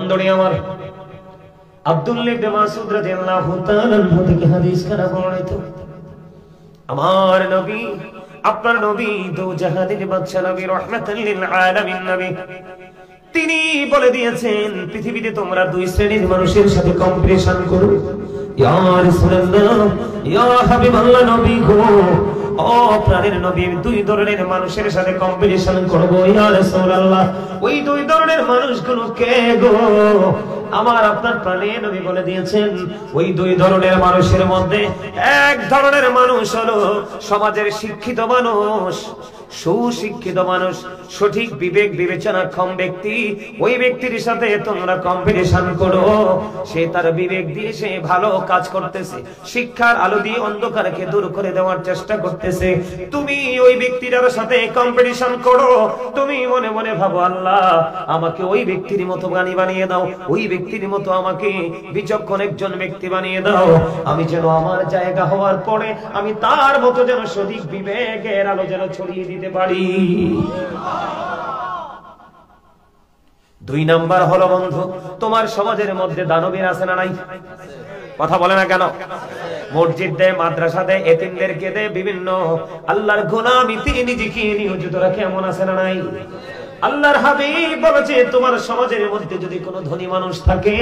বন্ধুরা আমার, আব্দুল্লাহ ইবনে মাসউদ রাদিয়াল্লাহু তাআলা আনহু থেকে হাদিস করা বর্ণিত, আমার নবী, আপনার নবী দো জাহানের বাদশা নবী, রাহমাতাল লিল আলামিন নবী, তিনি বলে দিয়েছেন পৃথিবীতে তোমরা দুই শ্রেণীর মানুষের সাথে কম্পিটিশন করো। ইয়া রাসূলুল্লাহ, ইয়া হাবিবাল্লাহ, নবী গো, ও প্রাণের নবী, দুই ধরনের মানুষের সাথে কম্পিটিশন করব ইয়া রাসূলুল্লাহ। ওই দুই ধরনের মানুষগুলো কে গো? আমার আপনার প্রাণের নবী বলে দিয়েছেন, ওই দুই ধরনের মানুষের মধ্যে এক ধরনের মানুষ হলো সমাজের শিক্ষিত মানুষ, সুশিক্ষিত মানুষ, সঠিক বিবেক বিবেচনাক্ষম ব্যক্তি। ওই ব্যক্তির সাথে তোমরা কম্পিটিশন করো। সে তার বিবেক দিয়ে সে ভালো কাজ করতেছে, শিক্ষার আলো দিয়ে অন্ধকারকে দূর করে দেওয়ার চেষ্টা করতেছে। তুমি ওই ব্যক্তির সাথে কম্পিটিশন করো, তুমি মনে মনে ভাবো, আল্লাহ আমাকে ওই ব্যক্তির মতো জ্ঞানী বানিয়ে দাও, ওই ব্যক্তির মতো আমাকে বিচক্ষণ একজন ব্যক্তি বানিয়ে দাও, আমি যেন আমার জায়গা হওয়ার পরে আমি তার মতো যেন সঠিক বিবেকের আলো যেন ছড়িয়ে দিতে পারি। দুই নাম্বার হলো বন্ধু, তোমার সমাজের মধ্যে দানবীর আছে না নাই? কথা বলে না কেন? মসজিদ দেয়, মাদ্রাসা দেয়, এতিমদেরকে দেয়, বিভিন্ন আল্লাহর গোলামিতে নিজেকে নিয়োজিত রাখে, এমন আছে না নাই? আল্লাহর হাবিব বলেছে, তোমার সমাজের মধ্যে যদি কোনো ধনী মানুষ থাকে,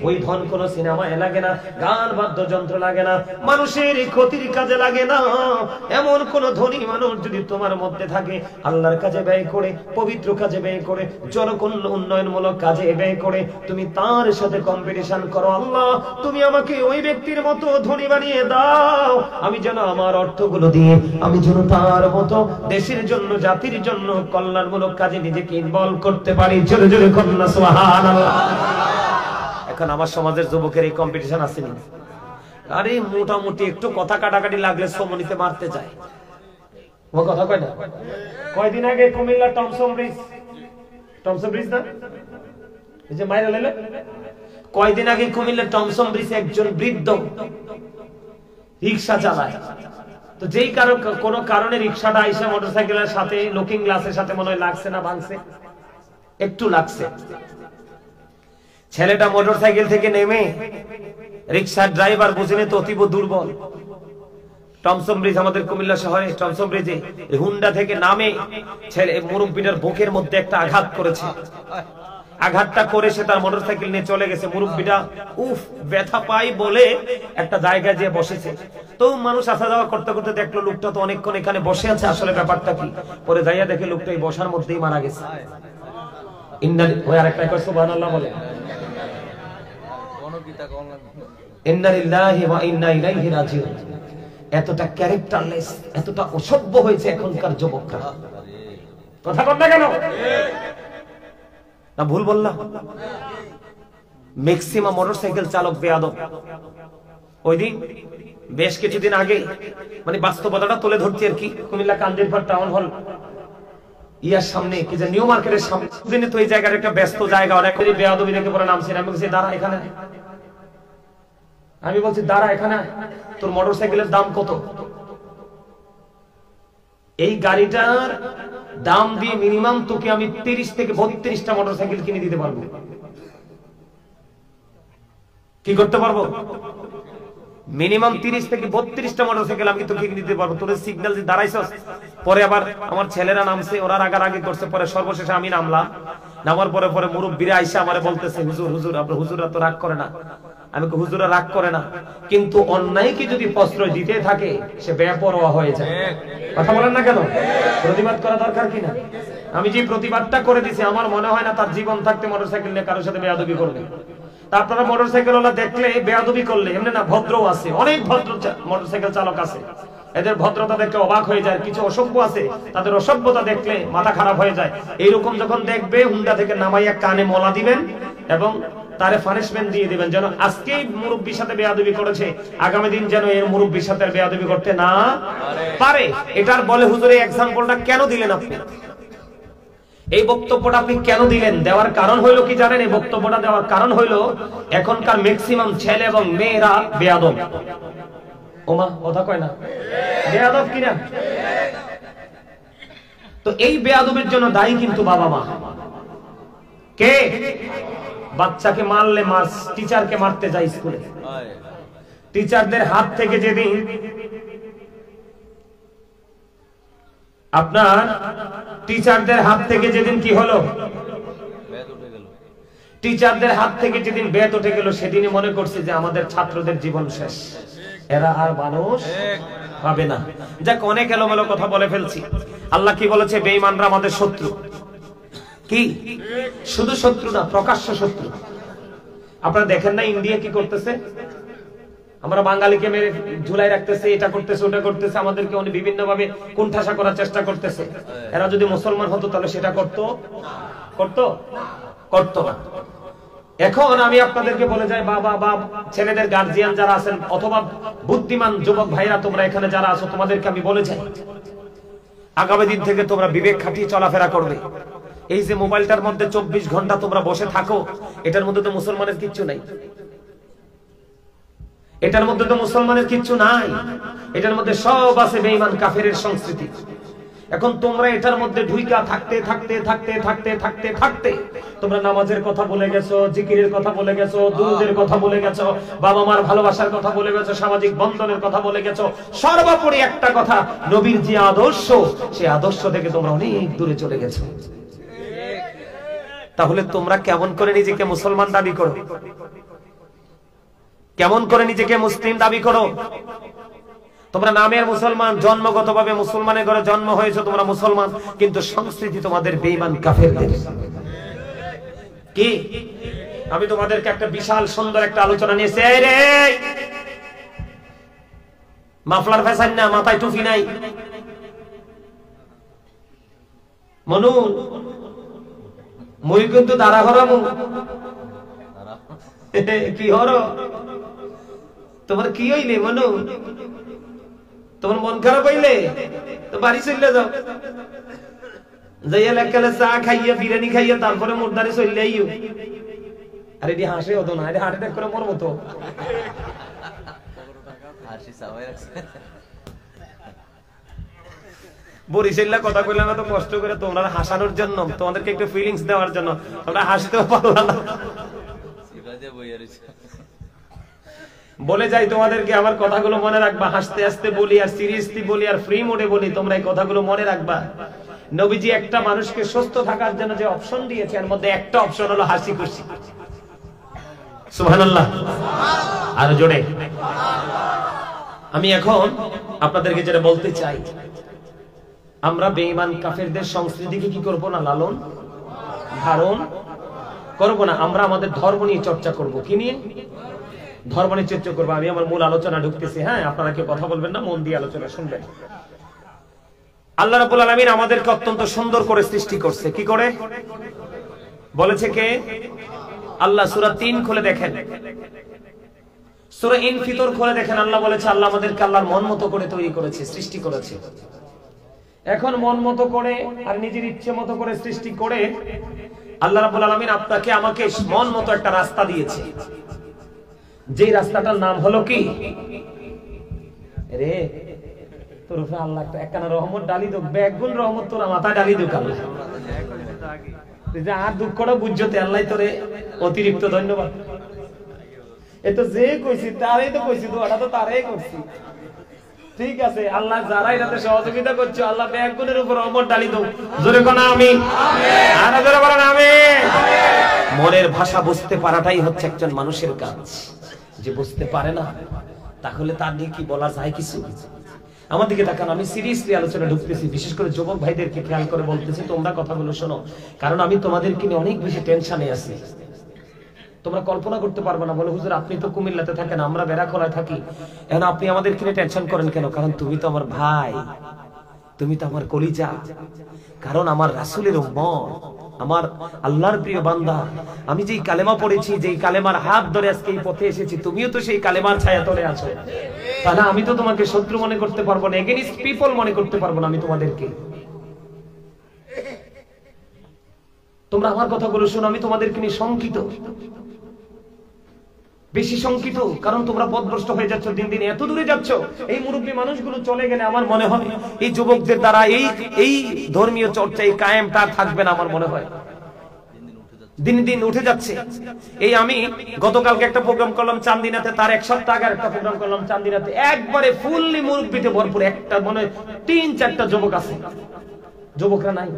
ওই ধন কোনো সিনেমায় লাগে না, গান বাদ্যযন্ত্র লাগে না, মানুষের ক্ষতির কাজে লাগে না, এমন কোন ধনী মানুষ যদি তোমার মধ্যে থাকে, আল্লাহর কাজে ব্যয় করে, পবিত্র কাজে ব্যয় করে, জনকল্যাণ উন্নয়নমূলক কাজে ব্যয় করে, তুমি তার সাথে কম্পিটিশন করো, আল্লাহ তুমি আমাকে ওই ব্যক্তির মতো ধনী বানিয়ে দাও, আমি যেন আমার অর্থগুলো দিয়ে আমি যেন তার মতো দেশের জন্য, জাতির জন্য কল্যাণমূলক কাজে নিজে ইনভলভ করতে পারি। জোরে জোরে কন্যা সুবহানাল্লাহ। এখন আমার সমাজের যুবকের এই কম্পিটিশন আছে না? আরে মোটামুটি একটু কথা কাটাকাটি লাগলে সমনিতে মারতে চায়। ও কথা কয় না? কয়দিন আগে কুমিল্লা টমসন ব্রিজ না, এই যে মাইরা লাইলে, কয়দিন আগে কুমিল্লা টমসন ব্রিজে একজন বৃদ্ধ রিকশা চালায়। তো যেই কোন কারণে রিকশাটা আইসা মোটরসাইকেলের সাথে লুকিং গ্লাসের সাথে মনে হয় লাগছে না, ভাঙছে, একটু লাগছে। ছেলেটা মোটরসাইকেল থেকে নেমে, রিকশার ড্রাইভার বুঝেনি তো অতীব দুর্বল, টমসন ব্রিজ আমাদের কুমিল্লা শহরে টমসন ব্রিজে হুন্ডা থেকে নামে ছেলে মুরব্বিটার বুকের মধ্যে একটা আঘাত করেছে। আঘাতটা করে সে তার মোটরসাইকেল নিয়ে চলে গেছে। মুরব্বিটা উফ ব্যথা পাই বলে একটা জায়গায় যেয়ে বসেছে। তো মানুষ আসা যাওয়া করতে করতে দেখলো লোকটা তো অনেকক্ষণ এখানে বসে আছে, আসলে ব্যাপারটা কি? পরে যাইয়া দেখে লোকটা এই বসার মধ্যেই মারা গেছে। সুবহানাল্লাহ বলে, ইন্না লিল্লাহি ওয়া ইন্না ইলাইহি রাজিউন। এতটা ক্যারেক্টারলেস, এতটা অসভ্য হয়েছে এখনকার যুবকরা। কথা বল না কেন? না ভুল বললাম? ম্যাক্সিমাম মোটরসাইকেল চালক বেয়াদব। ওই দিন বেশ কিছুদিন আগে, মানে বাস্তবতাটা তুলে ধরছি আর কি, কুমিল্লা কান্দিরপাড় টাউন হল ইয়ার সামনে কি যে নিউ মার্কেটের সামনে, তো এই জায়গার একটা ব্যস্ত জায়গা, অনেকেরই বেয়াদবি দেখে পরে নামছে। আমি বলছি দাঁড়া এখানে, আমি বলছি দাঁড়া এখানে, তোর মোটরসাইকেলের দাম কত? এই গাড়িটার দাম দিয়ে মিনিমাম তোকে আমি 30 থেকে 32টা মোটরসাইকেল কিনে দিতে পারবো। কি করতে পারবো? মিনিমাম 30 থেকে 32টা মোটরসাইকেল আমি তোকে কিনে দিতে পারবো। তোর সিগন্যাল দিয়ে দাঁড়াইছস। পরে আবার আমার ছেলেরা নামছে, ওরা রাগারাগি করছে, পরে সর্বশেষে আমি নামলাম। নামার পরে পরে মুরব্বিরা আইসা আমারে বলতেছে, হুজুর হুজুর, আপনার হুজুররা তো রাগ করে না। আমি কই হুজুররা রাগ করে না, কিন্তু অন্যায়কে যদি প্রশ্রয় দিতে থাকে সে বেপরোয়া হয়ে যায়। কথা বলেন না কেন? প্রতিবাদ করা দরকার কিনা? আমি যে প্রতিবাদটা করে দিছি, আমার মনে হয় না তার জীবন থাকতে মোটরসাইকেল নিয়ে কারোর সাথে বেয়াদবি করবে। তা আপনারা মোটরসাইকেলওয়ালা দেখলে বেয়াদবি করলে, এমনি না ভদ্রও আছে, অনেক ভদ্র মোটরসাইকেল চালক আছে, এদের ভদ্রতা দেখলে অবাক হয়ে যায়। কিছু অসভ্য আছে, তাদের অসভ্যতা দেখলে মাথা খারাপ হয়ে যায়। এইরকম যখন দেখবে, হুন্ডা থেকে নামাইয়া কানে মলা দিবেন এবং তারে পানিশমেন্ট দিয়ে দিবেন, যেন আজকেই মুরব্বির সাথে বেয়াদবি করেছে, আগামী দিন যেন এর মুরব্বির সাথে বেয়াদবি করতে না পারে। এটার বলে হুজুর এই এক্সাম্পলটা কেন দিলেন আপনি? এই বক্তব্যটা আপনি কেন দিলেন? দেওয়ার কারণ হইলো কি জানেন? এই বক্তব্যটা দেওয়ার কারণ হইলো এখনকার ম্যাক্সিমাম ছেলে এবং মেয়েরা বেয়াদব। ওমা কথা কয় না, বেয়াদব কিনা? তো এই বেয়াদবের জন্য দায়ী কিন্তু বাবা মা। কে? বাচ্চাকে মারলে টিচারকে মারতে যায় স্কুলে। টিচারদের হাত থেকে যেদিন আপনার টিচারদের হাত থেকে যেদিন কি হলো, টিচারদের হাত থেকে যেদিন বেত উঠে গেল, সেদিনই মনে করছে যে আমাদের ছাত্রদের জীবন শেষ, এরা আর মানুষ পাবে না। যাক, অনেক এলোমেলো কথা বলে ফেলছি। আল্লাহ কি বলেছে? বেঈমানরা আমাদের শত্রু। কি শুধু শত্রু না, প্রকাশ্য শত্রু। আপনারা দেখেন না ইন্ডিয়া কি করতেছে? আমরা বাঙালিকে মেরে ঝুলাই রাখতেছে, এটা করতেছে, ওটা করতেছে, আমাদেরকে অনেক বিভিন্ন ভাবে কুণ্ঠাসা করার চেষ্টা করতেছে। এরা যদি মুসলমান হতো তাহলে সেটা করতো না। এখন আমি আপনাদেরকে বলে যাই, বাবা বা ছেলেদের গার্জিয়ান যারা আছেন অথবা বুদ্ধিমান যুবক ভাইরা তোমরা এখানে যারা আছো, তোমাদেরকে আমি বলে যাই, আগামী দিন থেকে তোমরা বিবেক খাটিয়ে চলাফেরা করবে। এই যে মোবাইলটার মধ্যে 24 ঘন্টা তোমরা বসে থাকো, এটার মধ্যে তো মুসলমানের কিচ্ছু নাই। এটার মধ্যে তো মুসলমানের কিচ্ছু নাই, এটার মধ্যে সব আছে বেঈমান কাফেরের সংস্কৃতি। এখন তোমরা এটার মধ্যে ঢুইকা থাকতে থাকতে থাকতে থাকতে থাকতে থাকতে তোমরা নামাজের কথা বলে গেছো, জিকিরের কথা বলে গেছো, দুরূদের কথা বলে গেছো, বাবা মার ভালোবাসার কথা বলে গেছো, সামাজিক বন্ধনের কথা বলে গেছো। সর্বোপরি একটা কথা, নবীর যে আদর্শ, সেই আদর্শ থেকে তোমরা অনেক দূরে চলে গেছো। তাহলে তোমরা কেমন করে নিজেকে মুসলমান দাবি করো? কেমন করে নিজেকে মুসলিম দাবি করো? তোমরা নামের মুসলমান, জন্মগতভাবে মুসলমানের ঘরে জন্ম হয়েছে, তোমরা মুসলমান, কিন্তু সংস্কৃতি তোমাদের বেঈমান কাফেরদের। কি আমি তোমাদেরকে একটা বিশাল সুন্দর একটা আলোচনা নিয়েছি। এই রে, মাফলার ফ্যাশন না, মাথায় টুপি নাই, মনু মুই কিন্তু দাঁড়া হরামু কি হর, তোমার কি হইলে মনু? তোমার মন খারাপ হইলে তো বাড়ি চলে যাও, যাইয়া এককালে চা খাইয়া বিরিয়ানি খাইয়া তারপরে মুরদারি চলে আইও। আরে এটি হাসে হতো না, এটা হার্ট অ্যাটাক করে মরবো তো। বরিশাল্লা কথা কইলাম এত কষ্ট করে তোমরা হাসানোর জন্য, তোমাদেরকে একটু ফিলিংস দেওয়ার জন্য, তোমরা হাসতেও পারলাম না। বলে যাই তোমাদেরকে, আমার কথাগুলো মনে রাখবা। হাসতে হাসতে বলি আর সিরিয়াসলি বলি আর ফ্রি মোডে বলি, তোমরা এই কথাগুলো মনে রাখবা। নবীজি একটা মানুষকে সুস্থ থাকার জন্য যে অপশন দিয়েছে, এর মধ্যে একটা অপশন হলো হাসি খুশি। সুবহানাল্লাহ, আর জোরে। আমি এখন আপনাদেরকে যেটা বলতে চাই, আমরা বেঈমান কাফেরদের সংস্কৃতিকে কি করব না? লালন ধারণ করব না। আমরা আমাদের ধর্ম নিয়ে চর্চা করব। কি নিয়ে? ধর্ম নিয়ে চর্চা করবো। আমি আমার মূল আলোচনা ঢুকতেছি। হ্যাঁ, আপনারা কেউ কথা বলবেন না, মন দিয়ে আলোচনা শুনবেন। আল্লাহ রাব্বুল আলামিন আমাদেরকে অত্যন্ত সুন্দর করে সৃষ্টি করছে। কি করে বলেছে কে? আল্লাহ। সূরা 3 খুলে দেখেন, সূরা ইনফিতর খুলে দেখেন। আল্লাহ বলেছে, আল্লাহ আমাদেরকে আল্লাহর মন মতো করে তৈরি করেছে, সৃষ্টি করেছে। এখন মন মতো করে আর নিজের ইচ্ছে মতো করে সৃষ্টি করে আল্লাহ রাব্বুল আলামিন আপনাকে আমাকে মন মতো একটা রাস্তা দিয়েছে। যে রাস্তাটার নাম হলো কি রে? তোর উপরে আল্লাহ একখানা রহমত ডালি দোক, বেগুন রহমত তোর মাথায় ডালি দোক আল্লাহ। আর দুঃখটা বুঝতে আল্লাহ তোরে অতিরিক্ত ধন্যবাদ। এতো যে কইছি তারাই তো কইছি, দোয়াটা তো তারাই করছি। ঠিক আছে, আল্লাহ যারা এটাতে সহযোগিতা করছে, আল্লাহ বেগুনের উপর রহমত ডালি দোক। জোরে কোন আমিন, আর জোরে বলেন আমিন। মনের ভাষা বুঝতে পারাটাই হচ্ছে একজন মানুষের কাজ। যে বুঝতে পারে না, তাহলে তার নিয়ে কি বলা যায়? কিছু। আমার দিকে তাকান, আমি সিরিয়াসলি আলোচনা ঢুকতেছি। বিশেষ করে যুবক ভাইদেরকে খেয়াল করে বলতেছি, তোমরা কথাগুলো শোনো, কারণ আমি তোমাদেরকে নিয়ে অনেক বেশি টেনশনে আছি। তোমরা কল্পনা করতে পারবে না। বলে, হুজুর আপনি তো কুমিল্লাতে থাকেন, আমরা বেড়াখোলায় থাকি, এখন আপনি আমাদেরকে নিয়ে টেনশন করেন কেন? কারণ তুমি তো আমার ভাই, তুমি তো আমার কলিজা, কারণ আমার রাসূলের উম্মত, আমার আল্লাহর প্রিয় বান্দা। আমি যেই কালেমা পড়েছি, যেই কালেমার হাত ধরে আজকে এই পথে এসেছি, তুমিও তো সেই কালেমার ছায়া তলে আছো। তাহলে আমি তো তোমাকে শত্রু মনে করতে পারবো না, এগেইনস্ট পিপল মনে করতে পারবো না আমি তোমাদেরকে। তোমরা আমার কথাগুলো শোনো, আমি তোমাদেরকে নিয়ে শঙ্কিত, বেশি শঙ্কিত, কারণ তোমরা পথভ্রষ্ট হয়ে যাচ্ছ, দিন দিন এত দূরে যাচ্ছ। এই মুরব্বী মানুষগুলো চলে গেলে আমার মনে হয় এই যুবকদের দ্বারা এই ধর্মীয় চর্চা, এই কায়েমটা থাকবে না আমার মনে হয়। দিন দিন উঠে যাচ্ছে। এই আমি গতকালকে একটা প্রোগ্রাম করলাম চান্দিনাতে, তার এক সপ্তাহ আগে একটা প্রোগ্রাম করলাম চান্দিনাতে, একবারে ফুললি মুরব্বিতে ভরপুর, একটা মনে 3-4টা যুবক আছে, যুবকরা নাই।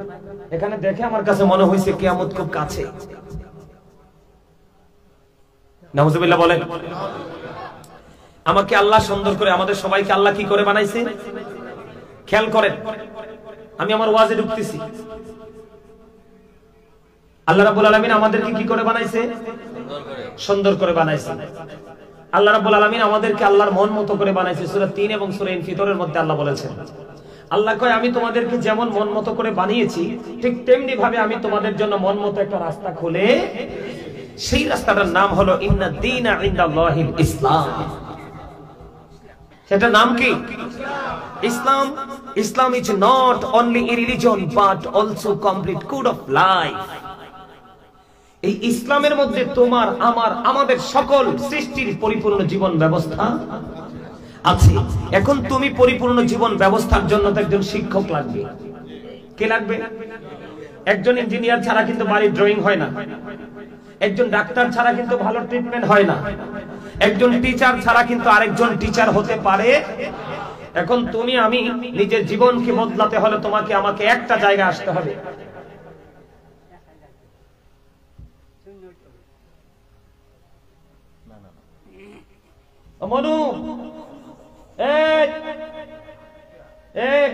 এখানে দেখে আমার কাছে মনে হয়েছে কিয়ামত খুব কাছে। নাউজুবিল্লাহ বলেন। আমাকে আল্লাহ সুন্দর করে, আমাদের সবাইকে আল্লাহ কি করে বানাইছে খেয়াল করেন। আমি আমার ওয়াজে ঢুকতেছি, আল্লাহ রাব্বুল আলামিন আমাদেরকে কি করে বানাইছে? সুন্দর করে বানাইছে। আল্লাহ রাব্বুল আলামিন আমাদেরকে আল্লাহর মন মতো করে বানাইছে। সূরা 3 এবং সূরা ইনফিতরের মধ্যে আল্লাহ বলেছেন, আল্লাহ কয় আমি তোমাদেরকে যেমন মন মতো করে বানিয়েছি ঠিক তেমনি ভাবে আমি তোমাদের জন্য মন মতো একটা রাস্তা খুলে, সেই রাস্তাটার নাম হলো ইন্না দীনা ইনদাল্লাহিল ইসলাম। সেটার নাম কি? Islam. Islam is not only a religion but also complete code of life. এই ইসলামের মধ্যে তোমার আমার আমাদের সকল সৃষ্টির পরিপূর্ণ জীবন ব্যবস্থা আছে। এখন তুমি পরিপূর্ণ জীবন ব্যবস্থার জন্য তো একজন শিক্ষক লাগবে। কে লাগবে? একজন ইঞ্জিনিয়ার ছাড়া কিন্তু বাড়ির ড্রয়িং হয় না, একজন ডাক্তার ছাড়া কিন্তু ভালো ট্রিটমেন্ট হয় না, একজন টিচার ছাড়া কিন্তু আরেকজন টিচার হতে পারে। এখন তুমি আমি নিজের জীবনকে বদলাতে হলে তোমাকে আমাকে একটা জায়গায় আসতে হবে। মনু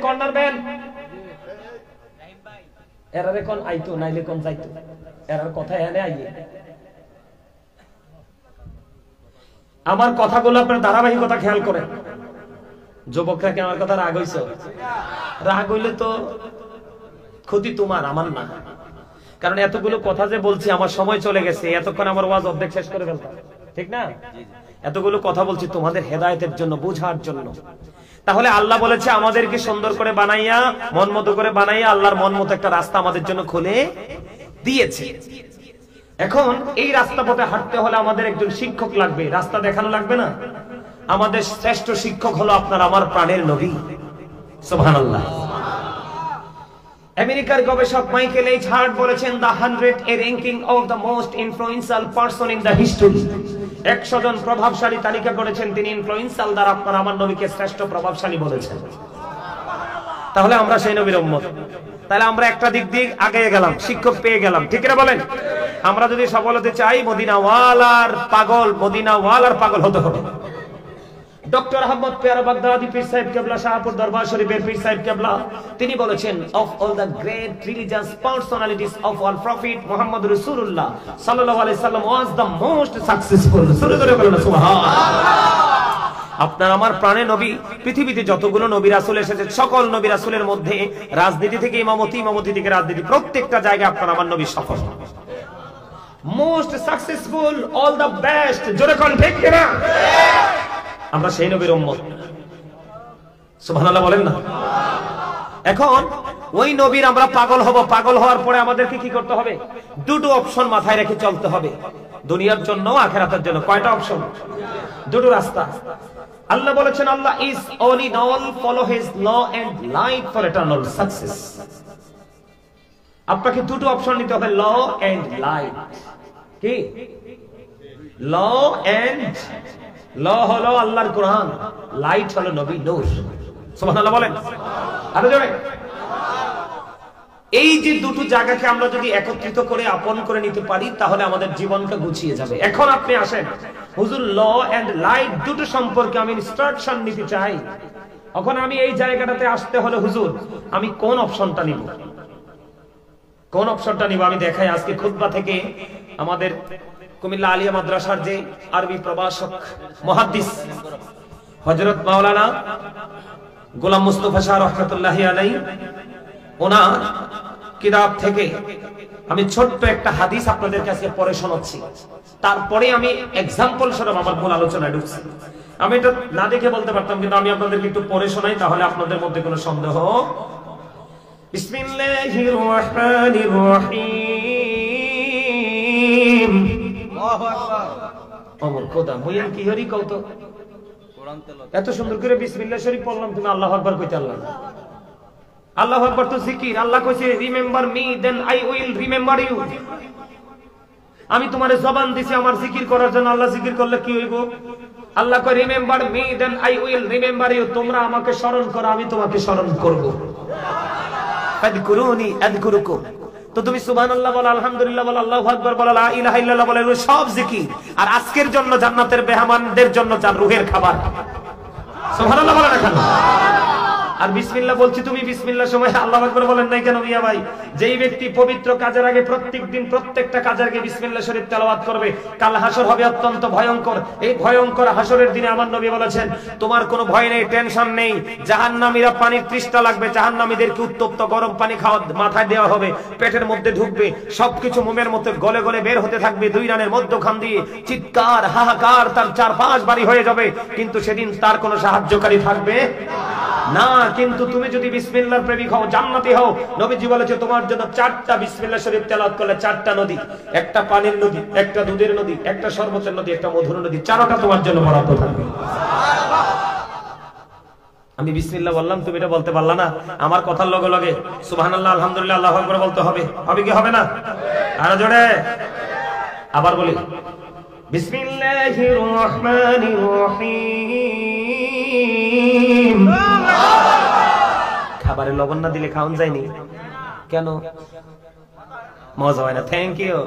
কর্নার ব্যান এরারে কোন আইতো নাইলে কোন যাইতো, এরার কথা এনে আইয়ে। আমার কথাগুলো আপনার ধারাবাহিকতা খেয়াল করেন। যুবকরা কি আমার কথা রাগ হইছে? রাগ হইলে তো ক্ষতি তোমার, আমার না। কারণ এতগুলো কথা যে বলছি আমার সময় চলে গেছে, এতক্ষণ আমার ওয়াজ অর্ধেক শেষ করে ফেলতাম, ঠিক না? এতগুলো কথা বলছি তোমাদের হেদায়েতের জন্য, বোঝার জন্য। তাহলে আল্লাহ বলেছে আমাদেরকে সুন্দর করে বানাইয়া, মন মতো করে বানাইয়া আল্লাহর মন মতো একটা রাস্তা আমাদের জন্য খুলে দিয়েছে। এখন এই রাস্তা পথে হাঁটতে হলে আমাদের একজন শিক্ষক লাগবে, রাস্তা দেখানো লাগবে না? আমাদের শ্রেষ্ঠ শিক্ষক হলো আপনার আমার প্রাণের নবী। সুবহানাল্লাহ। আমেরিকার গবেষক মাইকেল এইচ হার্ট বলেছেন, the 100 A ranking of the most influential person in the history. 100 জন প্রভাবশালী তালিকা করেছেন, তিনি ইনফ্লুয়েন্সিয়াল দ্বারা আপনার আমার নবীকে শ্রেষ্ঠ প্রভাবশালী বলেছেন। তাহলে আমরা সেই নবীর উম্মত। তাহলে আমরা একটা দিক দিয়ে আগে গেলাম, শিক্ষক পেয়ে গেলাম, ঠিক না বলেন? আমরা যদি সফল হতে চাই মদিনাওয়ালার পাগল হতে হবে। ডক্টর আহমদ পেয়ারা বাগদাদি পীর সাহেব কেবলা শাহপুর দরবার শরীফের পীর সাহেব কেবলা তিনি বলেছেন, of all the great religious personalities of all prophet Muhammad রাসূলুল্লাহ সাল্লাল্লাহু আলাইহি সাল্লাম ওয়াজ দ্য মোস্ট সাকসেসফুল। সুরে ধরে বলেন সুবহানাল্লাহ। আপনার আমার প্রাণের নবী, পৃথিবীতে যতগুলো নবী রাসূল এসেছে সকল নবী রাসূলের মধ্যে রাজনীতি থেকে ইমামতি থেকে রাজনীতি, প্রত্যেকটা জায়গায় আপনার আমার নবী সফল, most successful, all the best. জোরে কোন ঠিক কিনা? আমরা সেই নবীর উম্মত। সুবহানাল্লাহ বলেন না? এখন ওই নবীর আমরা পাগল হব। পাগল হওয়ার পরে আমাদেরকে কি করতে হবে? দুটো অপশন মাথায় রেখে চলতে হবে, দুনিয়ার জন্য আখিরাতের জন্য। কয়টা অপশন? দুটো রাস্তা। আল্লাহ বলেছেন, Allah is all in all, follow his law and light for eternal success. আপনাকে দুটো অপশন নিতে হবে, ল এন্ড লাইট। কি ল এন্ড? ল হলো আল্লাহর কোরআন, লাইট হলো নবী নূর। সুবহানাল্লাহ বলেন আরো জোরে। এই যে দুটো জায়গাকে আমরা যদি একত্রিত করে আপন করে নিতে পারি তাহলে আমাদের জীবনটা গুছিয়ে যাবে। এখন আপনি আসেন, হুজুর ল এন্ড লাইট দুটো সম্পর্কে আমি ইনস্ট্রাকশন নিতে চাই। এখন আমি এই জায়গাটাতে আসতে হলে হুজুর আমি কোন অপশনটা নিব? কোন অপশনটা নিব আমি দেখাই। আজকে খুতবা থেকে আমাদের কুমিল্লা আলিয়া মাদ্রাসার যে আরবি প্রভাষক মুহাদ্দিস হযরত মাওলানা গোলাম মুস্তাফা শাহ রাহমাতুল্লাহি আলাইহি, ওনার কিতাব থেকে আমি ছোট্ট একটা হাদিস আপনাদের কাছে পড়ে শোনাচ্ছি, তারপরে আমি এক্সাম্পল স্বরূপ আমার মূল আলোচনায় ঢুকছি। আমি এটা না দেখে বলতে পারতাম, কিন্তু আমি আপনাদেরকে একটু পড়ে শোনাই, তাহলে আপনাদের মধ্যে কোনো সন্দেহ। বিসমিল্লাহির রাহমানির রহিম। আল্লাহু আকবার। ওমর খোদা মুইন কি হরি কও তো কোরআন তেলাওয়াত এত সুন্দর করে বিসমিল্লাহ শরীফ পড়লাম, তুমি আল্লাহু আকবার কইতে আল্লাহ। আল্লাহু আকবার তো জিকির। আল্লাহ কইছে remember me then I will remember you. আমি তোমারে জবান দিছি আমার জিকির করার জন্য, আল্লাহ জিকির করলে কি হইব? আল্লাহ কয় remember me then I will remember you. তোমরা আমাকে স্মরণ করো, আমি তোমাকে স্মরণ করব। ফাযকুরুনি আযকুরুকুম। তো তুমি সুবহানাল্লাহ বলো, আলহামদুলিল্লাহ বলো, আল্লাহু আকবার বলো, লা ইলাহা ইল্লাল্লাহ বলো, এগুলো সব জিকির। আর আজকের জন্য জান্নাতের মেহমানদের জন্য যার রুহের খাবার। সুবহানাল্লাহ বলো না কেন? আর বিসমিল্লাহ বলছি, তুমি বিসমিল্লাহ সময় আল্লাহু আকবার বলেন নাই কেন মিয়া ভাই? যেই ব্যক্তি পবিত্র কাজের আগে প্রত্যেকদিন প্রত্যেকটা কাজের আগে বিসমিল্লাহ শরীফ তেলাওয়াত করবে, কাল হাসর হবে অত্যন্ত ভয়ঙ্কর। এই ভয়ঙ্কর হাসরের দিনে আমার নবী বলেছেন, তোমার কোনো ভয় নেই, টেনশন নেই। জাহান্নামীরা পানির তৃষ্ণা লাগবে, জাহান্নামীদেরকে উত্তপ্ত গরম পানি খাওয়া মাথায় দেওয়া হবে, পেটের মধ্যে ঢুকবে, সবকিছু মোমের মতো গলে গলে বের হতে থাকবে, দুই রানের মধ্যখান দিয়ে চিৎকার হাহাকার তার 4-5 বাড়ি হয়ে যাবে, কিন্তু সেদিন তার কোনো সাহায্যকারী থাকবে না। কিন্তু তুমি যদি বিসমিল্লাহর প্রেমিক হও, জান্নাতি হও, নবীজি বলেছে তোমার জন্য 4টা বিসমিল্লাহ শরীফ তেলাওয়াত করলে 4টা নদী, একটা পানির নদী, একটা দুধের নদী, একটা শরবতের নদী, একটা মধুর নদী, 4টা তোমার জন্য বরাদ্দ থাকবে। আমি বিসমিল্লাহ বললাম, তুমি এটা বলতে পারলা না? আমার কথার লগে লগে সুবহানাল্লাহ, আলহামদুলিল্লাহ, আল্লাহু আকবার বলতে হবে। হবে কি হবে না? আরো জোরে আবার বলি, বিসমিল্লাহির রহমানির রহিম। খাবারে লবণ না দিলে খাওন যায়নি কেন? মজা হয় না। Thank you.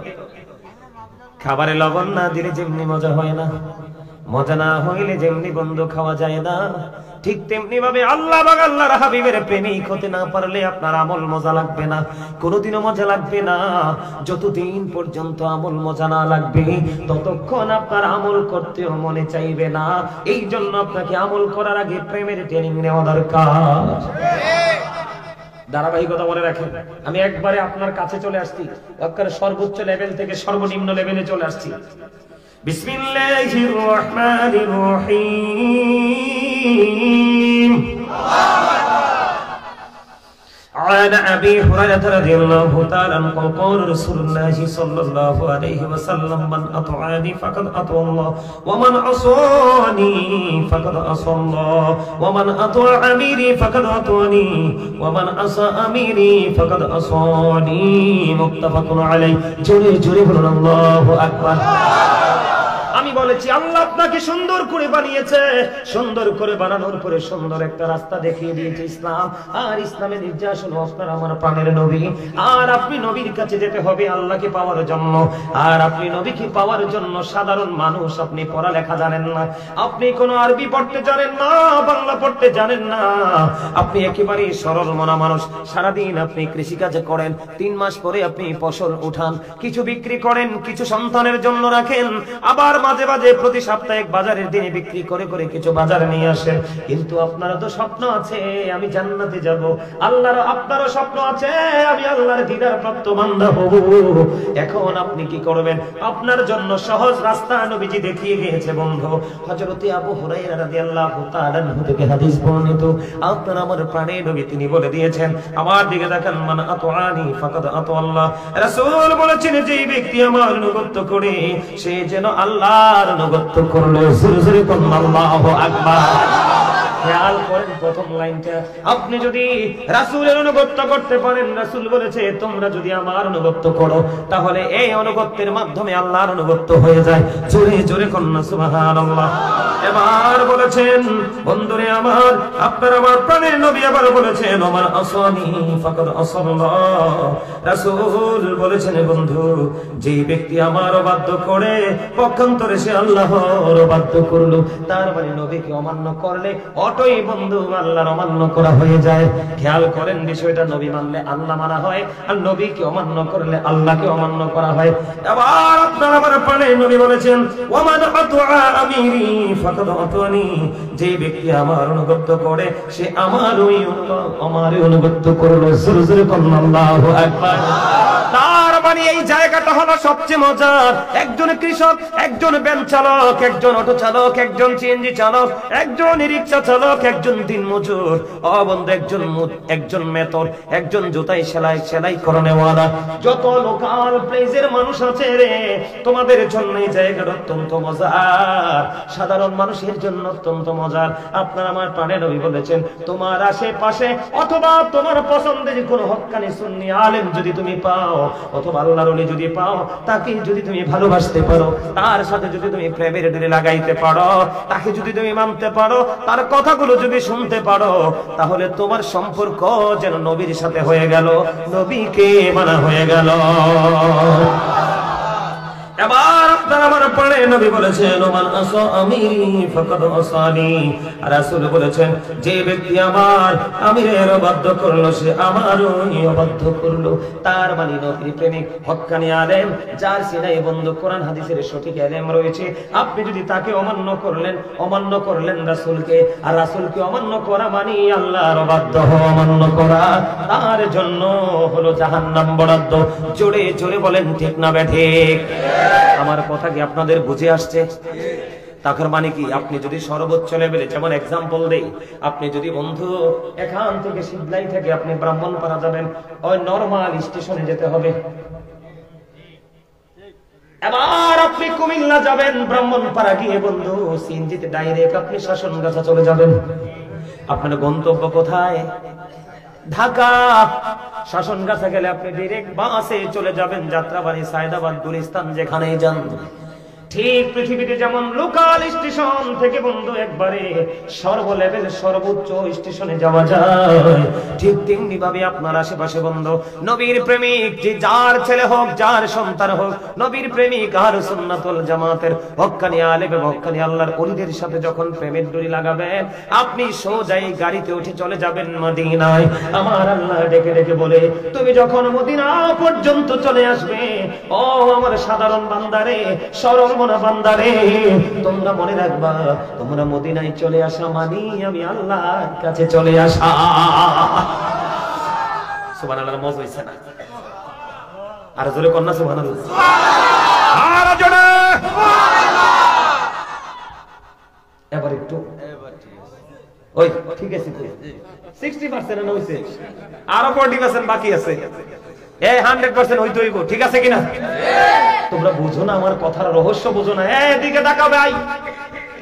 খাবারে লবণ না দিলে যেমনি মজা হয় না, মজা না হইলে যেমনি বন্ধ খাওয়া যায় না, ঠিক তেমনি ভাবে আল্লাহ বা আল্লাহর হাবিবের প্রেমিক হতে না পারলে আপনার আমল মজা লাগবে না, কোনোদিনও মজা লাগবে না। যতদিন পর্যন্ত আমল মজা না লাগবে ততক্ষণ আপনার আমল করতেও মনে চাইবে না। এই জন্য আপনাকে আমল করার আগে প্রেমের ট্রেনিং নেওয়া দরকার। ধারাবাহিকতা মনে রাখেন। আমি একবারে আপনার কাছে চলে আসছি, আপনার সর্বোচ্চ লেভেল থেকে সর্বনিম্ন লেভেলে চলে আসছি। বিসমিল্লাহির রহমানির রহিম। عن أبي هريرة رضي الله تعالى عنه قال رسول الله صلى الله عليه وسلم من أطاعني فقد أطاع الله ومن عصاني فقد عصى الله ومن أطاع أميري فقد أطاعني ومن عصى أميري فقد عصاني متفق عليه। জোরে জোরে বলুন আল্লাহু আকবার। আমি বলেছি আল্লাহ আপনাকে সুন্দর করে বানিয়েছে, সুন্দর করে বানানোর পরে সুন্দর একটা রাস্তা দেখিয়ে দিয়েছে ইসলাম। আর ইসলামের নির্দেশ হলো আপনার আমার প্রাণের নবী। আর আপনি নবীর কাছে যেতে হবে আল্লাহকে পাওয়ার জন্য। আর আপনি নবীকে পাওয়ার জন্য সাধারণ মানুষ, আপনি পড়ালেখা জানেন না, আপনি কোনো আরবি পড়তে জানেন না, বাংলা পড়তে জানেন না, আপনি একেবারে সরল মনা মানুষ। সারাদিন আপনি কৃষিকাজ করেন, 3 মাস পরে আপনি ফসল উঠান, কিছু বিক্রি করেন, কিছু সন্তানের জন্য রাখেন, আবার মাঝে মাঝে প্রতি সপ্তাহে বাজারের দিনে বিক্রি করে করে কিছু বাজারে নিয়ে আসেন। কিন্তু আপনারও তো স্বপ্ন আছে আমি জান্নাতে যাব, আল্লাহর আপনারও স্বপ্ন আছে আমি আল্লাহর দিদার প্রাপ্ত বান্দা হব। এখন আপনি কি করবেন? আপনার জন্য সহজ রাস্তা নবীজি দেখিয়ে গিয়েছে বন্ধু। হযরত আবু হুরায়রা রাদিয়াল্লাহু তাআলা আনহু থেকে হাদিস বর্ণিত, আপনার আমার প্রাণের নবী তিনি বলে দিয়েছেন, আমার দিকে দেখেন, মান আতাআনি ফাকাদ আতা আল্লাহ। রাসূল বলেছেন যেই ব্যক্তি আমার অনুগত করে সে যেন আল্লাহর অনুগত করলো। জোরে জোরে বলুন আল্লাহু আকবার। খেয়াল করেন প্রথম লাইনটা, আপনি যদি রাসূলের অনুগত করতে পারেন, রাসূল বলেছে তোমরা যদি আমার অনুগত করো তাহলে এই অনুগত্যের মাধ্যমে আল্লাহর অনুগত হয়ে যায়। জোরে জোরে কন্যা সুবহানাল্লাহ। এবার বলেছেন বন্ধুরে আমার, আপনার আমার প্রাণের নবী আবার বলেছেন আমার আসানি ফাকাদ আসাল্লাহ। রাসূল বলেছেন বন্ধু, যে ব্যক্তি আমার অবাধ্য করে পক্ষান্তরে সে আল্লাহর অবাধ্য করলো। তার মানে নবীকে অমান্য করলে অটই বন্ধু আল্লাহর অমান্য করা হয়ে যায়। খেয়াল করেন বিষয়টা, নবী মানলে আল্লাহ মানা হয়, আর নবীকে অমান্য করলে আল্লাহকে অমান্য করা হয়। এবার আপনার আমার প্রাণের নবী বলেছেন ওয়ামান আতুআ আমিরি ফাকাদ আতানি, যে ব্যক্তি আমার অনুগত করে সে আমারই অনুগত করলো। জোরে জোরে বলুন আল্লাহু আকবার। তার মানে এই জায়গাটা হলো সবচেয়ে মজার। একজন কৃষক, একজন ভ্যান চালক, একজন অটো চালক, একজন সিএনজি চালক, একজন রিকশা চালক, একজন দিনমজুর, বন্ধু একজন মেতর, একজন জুতাই সেলাই করনেওয়ালা, যত লোকাল প্লেসের মানুষ আছে রে, তোমাদের জন্য এই জায়গাটা অত্যন্ত মজার, সাধারণ মানুষের জন্য অত্যন্ত মজার। আপনার আমার প্রাণের নবী বলেছেন তোমার আশেপাশে অথবা তোমার পছন্দের কোন হক্কানি সুন্নি আলেম যদি তুমি পাও, অথবা আল্লাহর ওলি যদি পাও, তাকে যদি তুমি ভালোবাসতে পারো, তার সাথে যদি তুমি প্রেমের ডোরি লাগাইতে পারো, তাকে যদি তুমি মানতে পারো, তার কথাগুলো যদি শুনতে পারো, তাহলে তোমার সম্পর্ক যেন নবীর সাথে হয়ে গেল, নবীকে মানা হয়ে গেল। এবার আপনারা আমার পড়ে নবী বলেছেন ওমান আসা আমিরি ফাকাদ আসানি, রাসূল বলেছেন যে ব্যক্তি আমার আমিরের অবাধ্য করলো সে আমারই অবাধ্য করলো। তার মানে নবীর প্রেমিক হক্কানি আলেম, যার সিনাই বন্ধু কোরআন হাদিসের সঠিক ইলম রয়েছে, আপনি যদি তাকে অমান্য করলেন রাসূলকে, আর রাসূলকে অমান্য করা মানে আল্লাহর অবাধ্য হওয়া, অমান্য করা, তার জন্য হলো জাহান্নাম বরাদ্দ। জোরে জোরে বলেন ঠিক না ঠিক? আমার কথা কি আপনাদের বুঝে আসছে? তার মানে কি, আপনি যদি সর্বোচ্চ লেভেলে, যেমন এক্সাম্পল দেই, আপনি যদি বন্ধু এখান থেকে শিবলাই থেকে আপনি ব্রাহ্মণপাড়া যাবেন, ওই নরমাল স্টেশনে যেতে হবে। এবার আপনি কুমিল্লা যাবেন, ব্রাহ্মণপাড়া গিয়ে বন্ধু সিএনজিতে ডাইরেক্ট আপনি শাসনগাছা চলে যাবেন। আপনার গন্তব্য কোথায়? ঢাকা। শাসনগাছা গেলে আপনি ডাইরেক্ট বাসে চলে যাবেন যাত্রাবাড়ি, সায়দাবাদ, গুলিস্তান, যেখানেই যান। ঠিক পৃথিবীতে যেমন লোকাল স্টেশন থেকে বন্ধু একবারে সর্ব লেভেল সর্বোচ্চ স্টেশনে যাওয়া যায়, ঠিক তেমনি ভাবে আপনার আশেপাশে বন্ধু নবীর প্রেমিক, যে যার ছেলে হোক, যার সন্তান হোক, নবীর প্রেমিক আর সুন্নাতুল জামাতের হক্কানি আলেম এবং হক্কানি আল্লাহর ওলিদের সাথে যখন প্রেমের ডোরি লাগাবেন, আপনি সোজাই গাড়িতে উঠে চলে যাবেন মদিনায়। আমার আল্লাহ ডেকে ডেকে বলে, তুমি যখন মদিনা পর্যন্ত চলে আসবে, ও আমার সাধারণ বান্দারে, সরল মনা বান্দারে, তোমরা মনে রাখবা, তোমরা মদিনায় চলে আসা মানে আমি আল্লাহর কাছে চলে আসা। সুবহানাল্লাহ, মজা হইছে না? আর জোরে কন্যা সুবহানাল্লাহ, আর জোরে। এবার একটু ওই ঠিক আছে, 60% না হইছে, আরো 40% বাকি আছে। এই 100% হইতে হইব, ঠিক আছে কিনা? তোমরা বুঝো না আমার কথার রহস্য, বুঝো না? এদিকে তাকাও ভাই।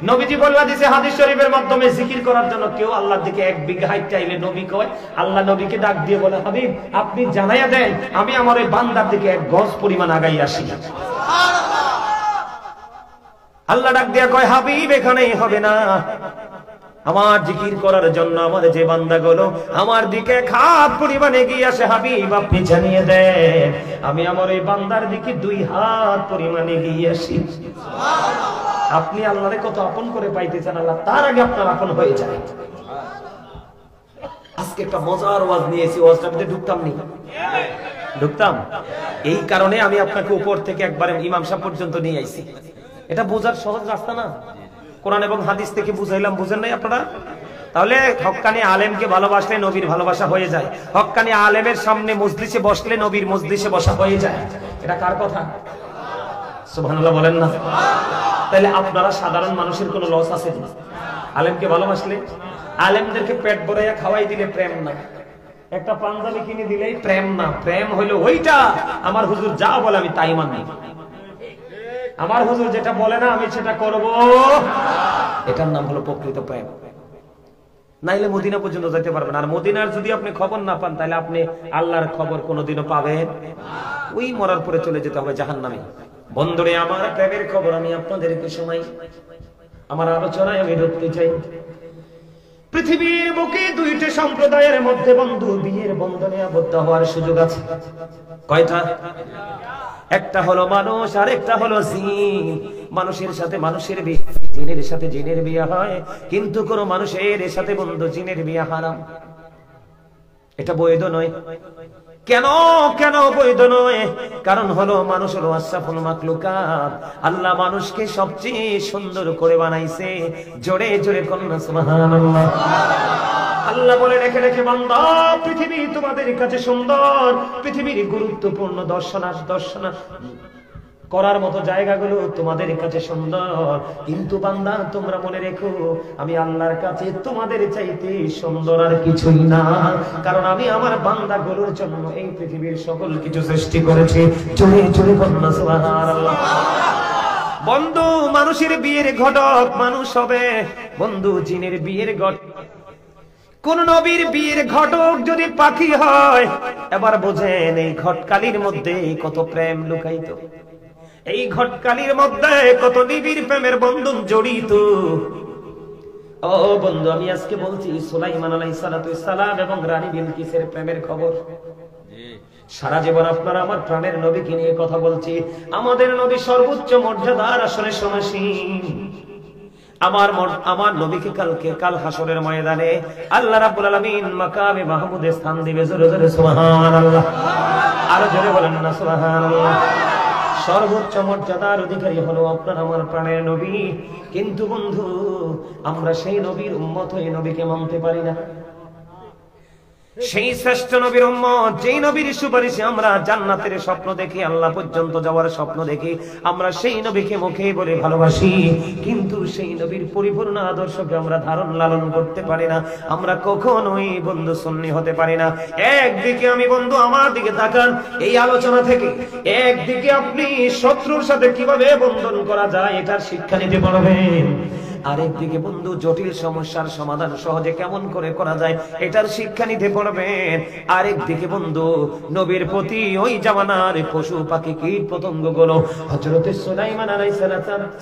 নবীজি বলে দিয়েছে হাদিস শরীফের মাধ্যমে, জিকির করার জন্য কেউ আল্লাহর দিকে 1 বিঘা হাইট চাইলে নবী কয়, আল্লাহ নবীকে ডাক দিয়ে বলে, হাবিব আপনি জানাইয়া দেন আমি আমার ওই বান্দার দিকে 1 গজ পরিমাণ আগাই আসি। আল্লাহ ডাক দিয়া কয়, হাবিব এখানেই হবে না, আমার জিকির করার জন্য আমার যে বান্দাগুলো আমার দিকে হাত পরিমাণে এগিয়ে আসে, হাবিব আপনি জানিয়ে দেন আমি আমার এই বান্দার দিকে 2 হাত পরিমাণে এগিয়ে আসি। আপনি আল্লাহরে কত আপন করে পাইতে চান, আল্লাহ তার আগে আপনার আপন হয়ে যায়। আজকে একটা মজার ওয়াজ নিয়েছি, ওয়াজটার মধ্যে ঢুকতাম। এই কারণে আমি আপনাকে উপর থেকে একবারে ইমাম সাহেব পর্যন্ত নিয়ে আইছি। এটা বোঝার সহজ রাস্তা না? কোরআন এবং হাদিস থেকে বুঝাইলাম, বুঝেন নাই আপনারা? তাহলে হক্কানি আলেমকে ভালোবাসলে নবীর ভালোবাসা হয়ে যায়, হক্কানি আলেমের সামনে মজলিসে বসলে নবীর মজলিসে বসা হয়ে যায়। এটা কার কথা? সুবহানাল্লাহ বলেন না? তাহলে আপনারা সাধারণ মানুষের কোনো লস আছে না? আলেমকে ভালোবাসলে, আলেমদেরকে পেট ভরাইয়া খাওয়াই দিলে প্রেম না, একটা পাঞ্জাবি কিনে দিলেই প্রেম না। প্রেম হইলো ওইটা, আমার হুজুর যা বলে আমি তাই মানি, আমার হুজুর যেটা বলে না আমি সেটা করব, এটার নাম হলো প্রকৃত প্রেম। নাইলে মদিনা পর্যন্ত যেতে পারবেন। আর মদিনার যদি আপনি খবর না পান, তাহলে আপনি আল্লাহর খবর কোনোদিনও পাবেন? ওই মরার পরে চলে যেতে হবে জাহান্নামে। বন্ধুরে আমার, প্রেমের খবর আমি আপনাদেরকে শোনাই, আমার আলোচনায় আমি ঢুকতে চাই। পৃথিবীর বুকে 2টি সম্প্রদায়ের মধ্যে বন্ধু বিয়ের বন্ধনে আবদ্ধ হওয়ার সুযোগ আছে। কয়টা? একটা হলো মানুষ, আর একটা হলো জিন। মানুষের সাথে মানুষের বিয়ে, জিনের সাথে জিনের বিয়ে হয়, কিন্তু কোন মানুষের সাথে বন্ধু জিনের বিয়ে হারাম। এটা বৈধ নয়। কেন কেন বৈধ নয়? কারণ হলো মানুষ হলো আশরাফুল মাখলুকাত, আল্লাহ মানুষকে সবচেয়ে সুন্দর করে বানাইছে। জোরে জোরে কন্যা সুবহানাল্লাহ। আল্লাহ বলে, রেখে রেখে বান্দা, পৃথিবী তোমাদের কাছে সুন্দর, পৃথিবীর গুরুত্বপূর্ণ দর্শন করার মতো জায়গাগুলো তোমাদের কাছে সুন্দর, কিন্তু বান্দা তোমরা মনে রেখো আমি আল্লাহর কাছে তোমাদের চাইতে সুন্দর আর কিছুই না। কারণ আমি আমার বান্দাগুলোর জন্য এই পৃথিবীর সকল কিছু সৃষ্টি করেছি। জোরে জোরে কন্যা সুবহানাল্লাহ। বন্ধু, মানুষের বিয়ের ঘটক মানুষ হবে, বন্ধু জিনের বিয়ের ঘটক কোন নবীর বিয়ের ঘটক যদি পাখি হয়, এবার বোঝেন এই ঘটকালির মধ্যে কত প্রেম লুকায়িত, এই ঘটকালির মধ্যে কত নিবিড় প্রেমের বন্ধন জড়িত। ও বন্ধু, আমি আজকে বলছি সুলাইমান আলাইহিস সালাম এবং রানী বিলকিসের প্রেমের খবর। সারা জীবন আপনারা আমার প্রাণের নবীকে নিয়ে কথা বলছি। আমাদের নবী সর্বোচ্চ মর্যাদার আসনে সমাসীন। আমার নবীকে কাল হাসরের ময়দানে আল্লাহ রাব্বুল আলামিন মাকামে মাহমুদে স্থান দিবে। জোরে জোরে সুবহানাল্লাহ, আরো জোরে বলেন না সুবহানাল্লাহ। সর্বোচ্চ মর্যাদার অধিকারী হলো আপনার আমার প্রাণের নবী। কিন্তু বন্ধু, আমরা সেই নবীর উম্মত হয়ে নবীকে মানতে পারি না। সেই শ্রেষ্ঠ নবীর উম্মত, যেই নবীর সুপারিশে আমরা জান্নাতের স্বপ্ন দেখি, আল্লাহ পর্যন্ত যাওয়ার স্বপ্ন দেখি, আমরা সেই নবীকে মুখে বলে ভালোবাসি, কিন্তু সেই নবীর পরিপূর্ণ আদর্শকে আমরা ধারণ লালন করতে পারি না। আমরা কখনোই বন্ধু সুন্নি হতে পারি না। একদিকে আমি বন্ধু আমার দিকে তাকান, এই আলোচনা থেকে একদিকে আপনি শত্রুর সাথে কিভাবে বন্ধন করা যায় এটার শিক্ষা নিতে পারবেন, আরেকদিকে বন্ধু জটিল সমস্যার সমাধান সহজে কেমন করে করা যায় এটার শিক্ষা নিতে পারবেন। আরেকদিকে বন্ধু নবীর প্রতি ওই জামানার পশু পাখি কীট পতঙ্গ গুলো হযরত সুলাইমান আলাইহিস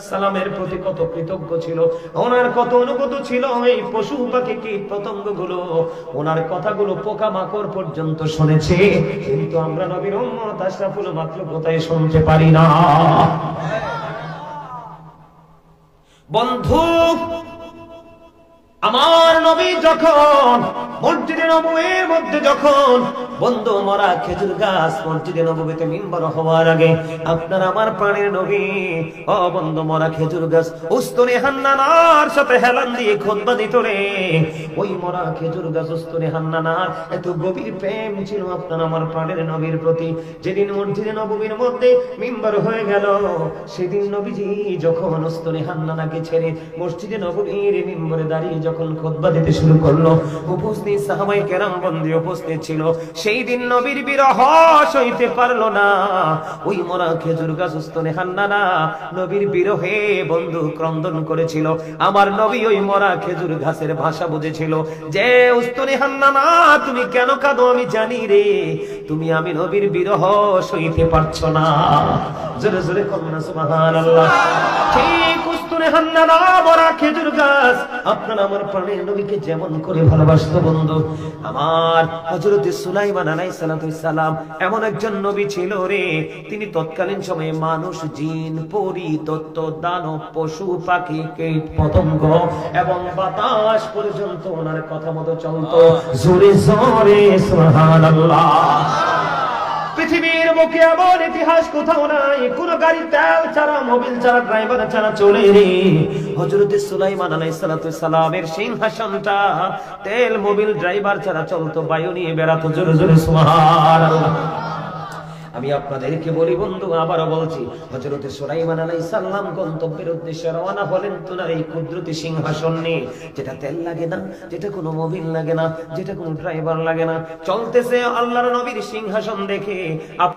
সালামের প্রতি কত কৃতজ্ঞ ছিল, ওনার কত অনুগত ছিল। এই পশু পাখি কীট পতঙ্গ গুলো ওনার কথাগুলো পোকামাকড় পর্যন্ত শুনেছে, কিন্তু আমরা নবীর উম্মত আশরাফুল মাখলুক কোথায় শুনতে পারি না। বন্ধু, আমার নবী যখন মসজিদে নববীর মধ্যে যখন বন্ধু মরা খেজুর গাছ মসজিদে নববীতে মিম্বার হওয়ার আগে আপনার আমার প্রাণের নবী ও বন্ধু মরা খেজুর গাছ উস্তুনে হান্নানার সাথে হেলান দিয়ে খুতবা দিত রে। ওই মরা খেজুর গাছ উস্তুনে হান্নানার এত গভীর প্রেম ছিল আপনার আমার প্রাণের নবীর প্রতি। যেদিন মসজিদে নববীর মধ্যে মিম্বার হয়ে গেল, সেদিন নবীজি যখন উস্তুনে হান্নানাকে ছেড়ে মসজিদে নববীর মিম্বরে দাঁড়িয়ে যখন খুতবা দিতে শুরু করলো, উপস্থিত সাহাবায়ে কেরাম বন্দী উপস্থিত ছিল। সেই দিন নবীর বিরহ সইতে পারলো না। ওই মরা খেজুর গাছ উস্তুনে হান্নানা নবীর বিরহে বন্ধু ক্রন্দন করেছিল। আমার নবী ওই মরা খেজুর গাছের ভাষা বুঝেছিল যে উস্তুনে হান্নানা তুমি কেন কাঁদো আমি জানি রে, তুমি আমি নবীর বিরহ সইতে পারছো না। জোরে জোরে কন্যা সুবহানাল্লাহ। ঠিক উস্তুনে হান্নানা মরা খেজুর গাছ আপনার আমার প্রাণের নবীকে যেমন করে ভালোবাসতো বন্ধু, আমার হযরত সুলাইমান আলাইহিস সালাম এমন একজন নবী ছিল রে, তিনি তৎকালীন সময়ে মানুষ, জিন, পরী, দৈত্য, দানব, পশু পাখি, কীট পতঙ্গ এবং বাতাস পর্যন্ত ওনার কথা মতো চলতো। জোরে জোরে সুবহানাল্লাহ। পৃথিবীর বুকে এমন ইতিহাস কোথাও নাই, কোন গাড়ি তেল ছাড়া, মোবিল ছাড়া, ড্রাইভার ছাড়া চলে রে। হযরত সুলাইমান আলাইহিস সালামের সিংহাসনটা তেল, মোবিল, ড্রাইভার ছাড়া চলতো, বায়ু নিয়ে বেড়াতো। জোরে জোরে সুবহানাল্লাহ। আমি আপনাদেরকে বলি বন্ধু, আবারও বলছি, হযরত সুলাইমান আলাইহিস সালাম গন্তব্যের উদ্দেশ্যে রওনা হলেন তোনার এই কুদরতি সিংহাসন নিয়ে, যেটা তেল লাগে না, যেটা কোনো মোবিল লাগে না, যেটা কোনো ড্রাইভার লাগে না, চলতেছে আল্লাহর নবীর সিংহাসন দেখে